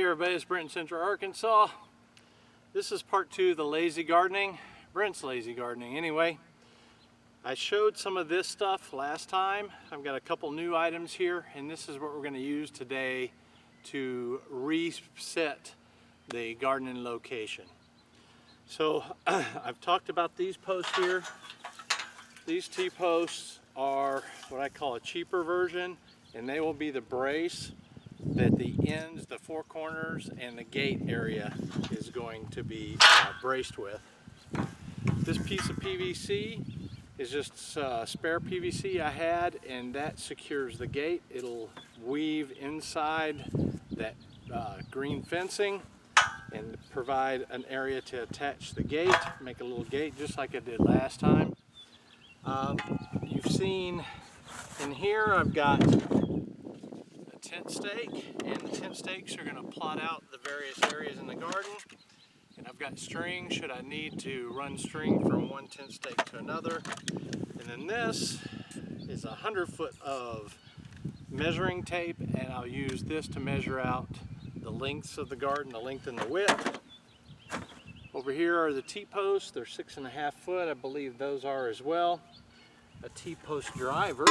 Hey everybody, it's Brent in Central Arkansas. This is part 2 of the lazy gardening, Brent's lazy gardening. Anyway, I showed some of this stuff last time. I've got a couple new items here, and this is what we're going to use today to reset the gardening location. So I've talked about these posts here. These T-posts are what I call a cheaper version, and they will be the brace that the ends, the four corners, and the gate area is going to be braced with. This piece of PVC is just spare PVC I had, and that secures the gate. It'll weave inside that green fencing and provide an area to attach the gate, make a little gate just like I did last time. You've seen in here I've got tent stake, and the tent stakes are going to plot out the various areas in the garden, and I've got string should I need to run string from one tent stake to another. And then this is 100 foot of measuring tape, and I'll use this to measure out the lengths of the garden, the length and the width. Over here are the T-posts. They're 6.5 foot. I believe those are as well. A T-post driver.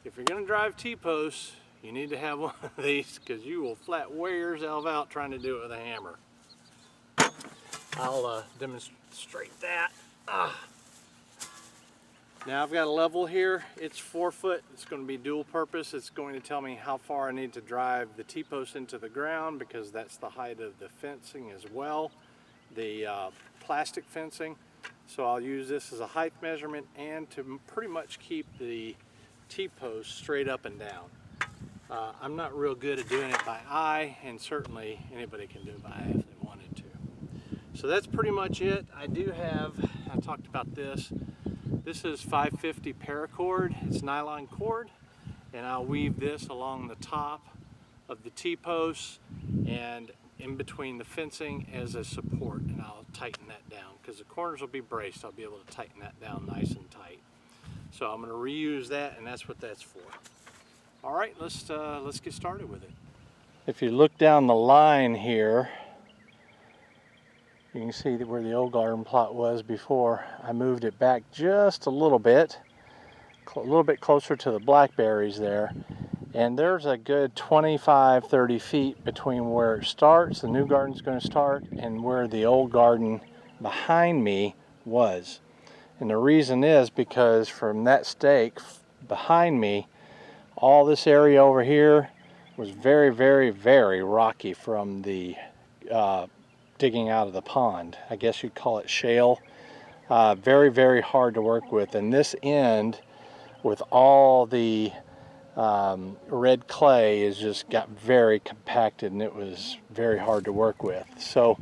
If you're going to drive T-posts, you need to have one of these, because you will flat wear yourself out trying to do it with a hammer. I'll demonstrate that. Now I've got a level here. It's 4 foot. It's going to be dual purpose. It's going to tell me how far I need to drive the T-post into the ground, because that's the height of the fencing as well, the plastic fencing. So I'll use this as a height measurement and to pretty much keep the T-post straight up and down. I'm not real good at doing it by eye, and certainly anybody can do it by eye if they wanted to. So that's pretty much it. I talked about this. This is 550 paracord. It's nylon cord, and I'll weave this along the top of the T-posts and in between the fencing as a support, and I'll tighten that down because the corners will be braced. I'll be able to tighten that down nice and tight. So I'm going to reuse that, and that's what that's for. All right, let's get started with it. If you look down the line here, you can see where the old garden plot was before. I moved it back just a little bit closer to the blackberries there. And there's a good 25-30 feet between where it starts, the new garden's going to start, and where the old garden behind me was. And the reason is because from that stake behind me, all this area over here was very, very, very rocky from the digging out of the pond. I guess you'd call it shale. Very, very hard to work with. And this end, with all the red clay, is just got very compacted, and it was very hard to work with. So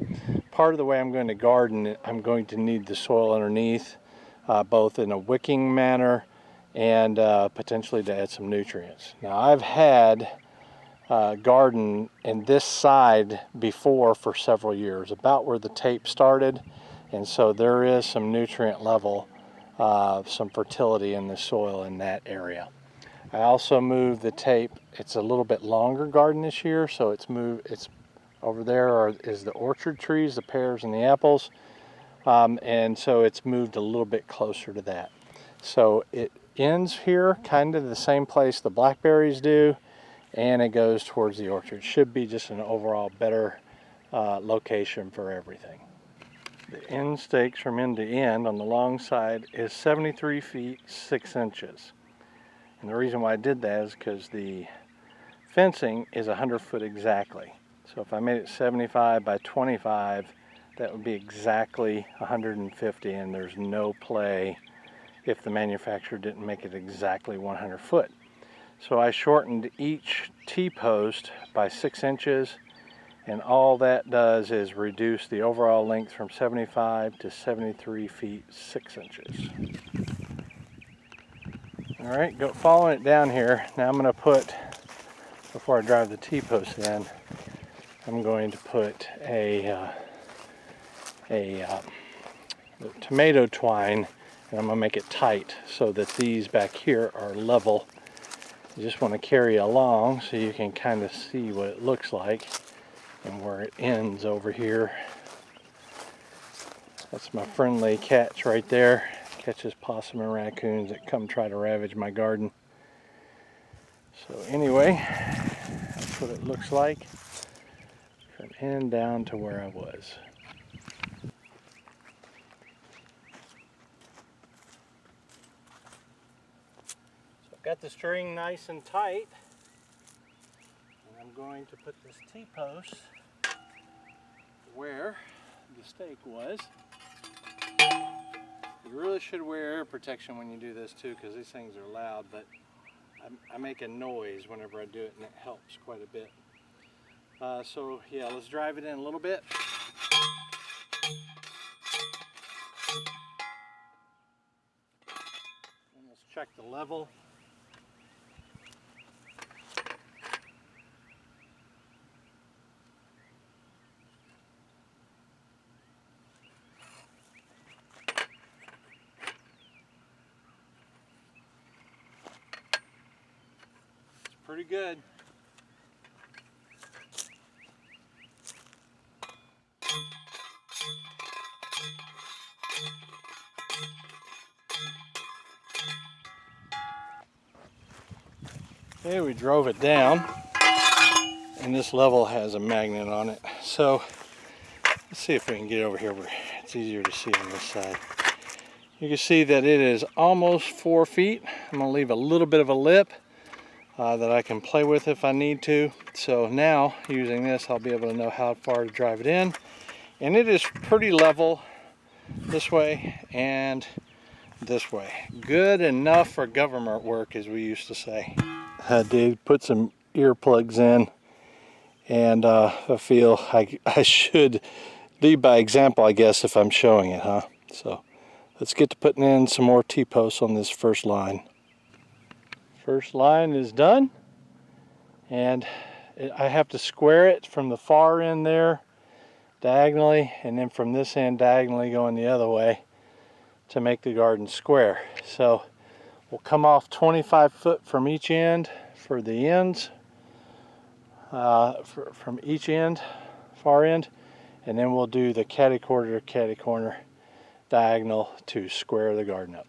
part of the way I'm going to garden, I'm going to need the soil underneath, both in a wicking manner and potentially to add some nutrients. Now I've had garden in this side before for several years, about where the tape started, and so there is some nutrient level, some fertility in the soil in that area. I also moved the tape. It's a little bit longer garden this year, so it's over there is the orchard trees, the pears and the apples, and so it's moved a little bit closer to that. So it ends here kind of the same place the blackberries do, and it goes towards the orchard. Should be just an overall better location for everything. The end stakes from end to end on the long side is 73 feet 6 inches. And the reason why I did that is because the fencing is 100 foot exactly. So if I made it 75 by 25, that would be exactly 150, and there's no play if the manufacturer didn't make it exactly 100 foot. So I shortened each T-post by 6 inches, and all that does is reduce the overall length from 75 to 73 feet 6 inches. All right, following it down here. Now I'm going to put, before I drive the T-post in, I'm going to put a tomato twine, and I'm going to make it tight so that these back here are level. You just want to carry along so you can kind of see what it looks like. and where it ends over here. That's my friendly catch right there. Catches possum and raccoons that come try to ravage my garden. So anyway, that's what it looks like from end down to where I was. So I've got the string nice and tight, and I'm going to put this T-post where the stake was. You really should wear ear protection when you do this too, because these things are loud, but I make a noise whenever I do it, and it helps quite a bit. So yeah, let's drive it in a little bit. And let's check the level. It's pretty good. Okay, we drove it down, and this level has a magnet on it. So let's see if we can get over here where it's easier to see on this side. You can see that it is almost 4 feet. I'm gonna leave a little bit of a lip that I can play with if I need to. So now, using this, I'll be able to know how far to drive it in. And it is pretty level this way and this way. Good enough for government work, as we used to say. I did put some earplugs in, and I feel I should lead by example, I guess, if I'm showing it, huh? So let's get to putting in some more T-posts on this first line. First line is done, and I have to square it from the far end there diagonally, and then from this end diagonally going the other way to make the garden square. So we'll come off 25 foot from each end for the ends, from each end, far end, and then we'll do the catty corner diagonal to square the garden up.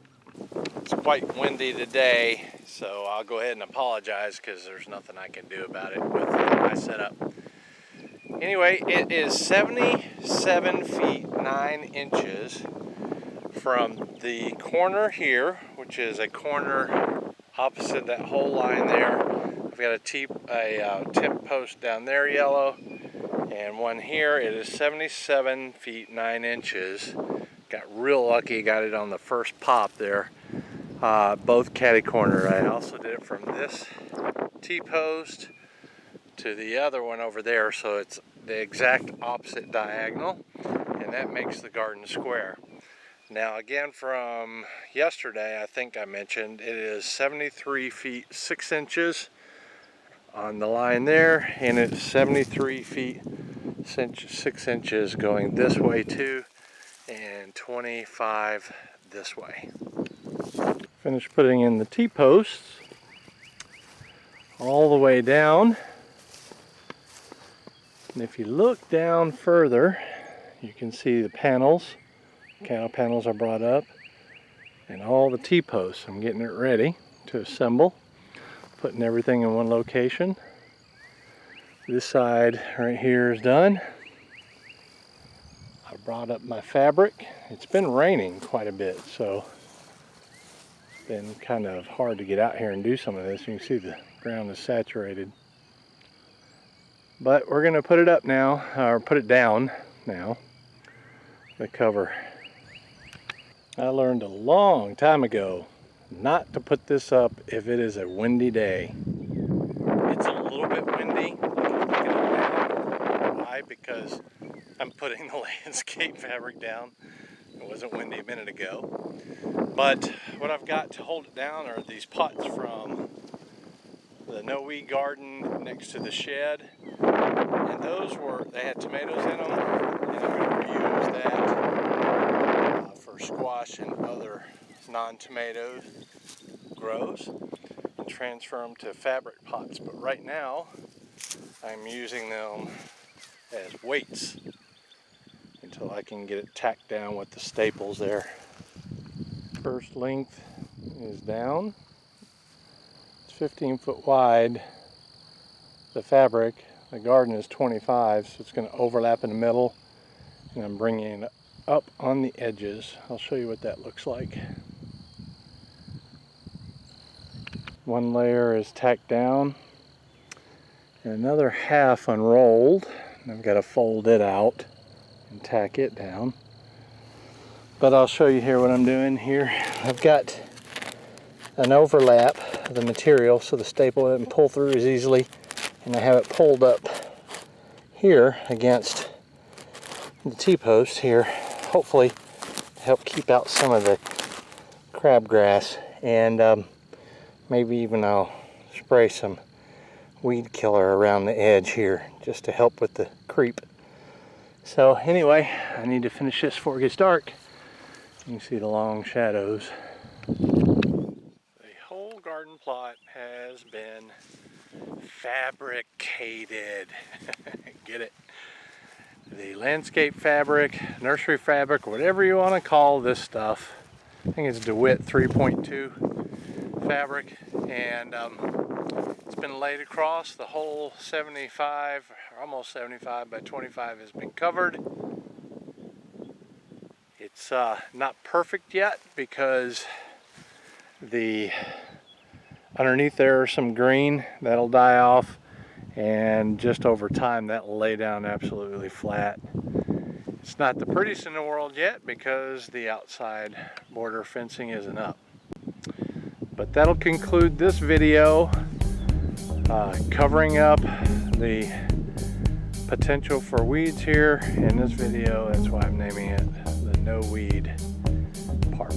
It's quite windy today, so I'll go ahead and apologize because there's nothing I can do about it with my setup. Anyway, it is 77 feet 9 inches from the corner here, which is a corner opposite that whole line there. I've got a tip post down there, yellow, and one here. It is 77 feet 9 inches. Got real lucky, got it on the first pop there. Both catty corner. I also did it from this T-post to the other one over there, so it's the exact opposite diagonal, and that makes the garden square. Now again, from yesterday, I think I mentioned, it is 73 feet 6 inches on the line there, and it's 73 feet 6 inches going this way too, and 25 this way. Finished putting in the T-posts all the way down. And if you look down further, you can see the panels. Cow panels are brought up, and all the T-posts. I'm getting it ready to assemble, putting everything in one location. This side right here is done. I brought up my fabric. It's been raining quite a bit, so it's been kind of hard to get out here and do some of this. You can see the ground is saturated. But we're gonna put it up now, or put it down now, the cover. I learned a long time ago not to put this up if it is a windy day. It's a little bit windy. Why? Because I'm putting the landscape fabric down. It wasn't windy a minute ago. But what I've got to hold it down are these pots from the no-weed garden next to the shed. And they had tomatoes in them, and I'm going to reuse that for squash and other non-tomato grows and transfer them to fabric pots. But right now, I'm using them as weights until I can get it tacked down with the staples there. First length is down. It's 15 foot wide, the fabric. The garden is 25, so it's going to overlap in the middle, and I'm bringing it up on the edges. I'll show you what that looks like. One layer is tacked down and another half unrolled, and I've got to fold it out and tack it down. But I'll show you here what I'm doing here. I've got an overlap of the material so the staple doesn't pull through as easily, and I have it pulled up here against the T-post here, hopefully to help keep out some of the crabgrass, and maybe even I'll spray some weed killer around the edge here just to help with the creep. So anyway, I need to finish this before it gets dark. You can see the long shadows. The whole garden plot has been fabricated. Get it? The landscape fabric, nursery fabric, whatever you want to call this stuff. I think it's DeWitt 3.2 fabric, and it's been laid across. The whole 75, or almost 75 by 25 has been covered. It's not perfect yet because the underneath there are some green that'll die off, and just over time that'll lay down absolutely flat. It's not the prettiest in the world yet because the outside border fencing isn't up. But that'll conclude this video covering up the potential for weeds here in this video. That's why I'm naming it the no weed part.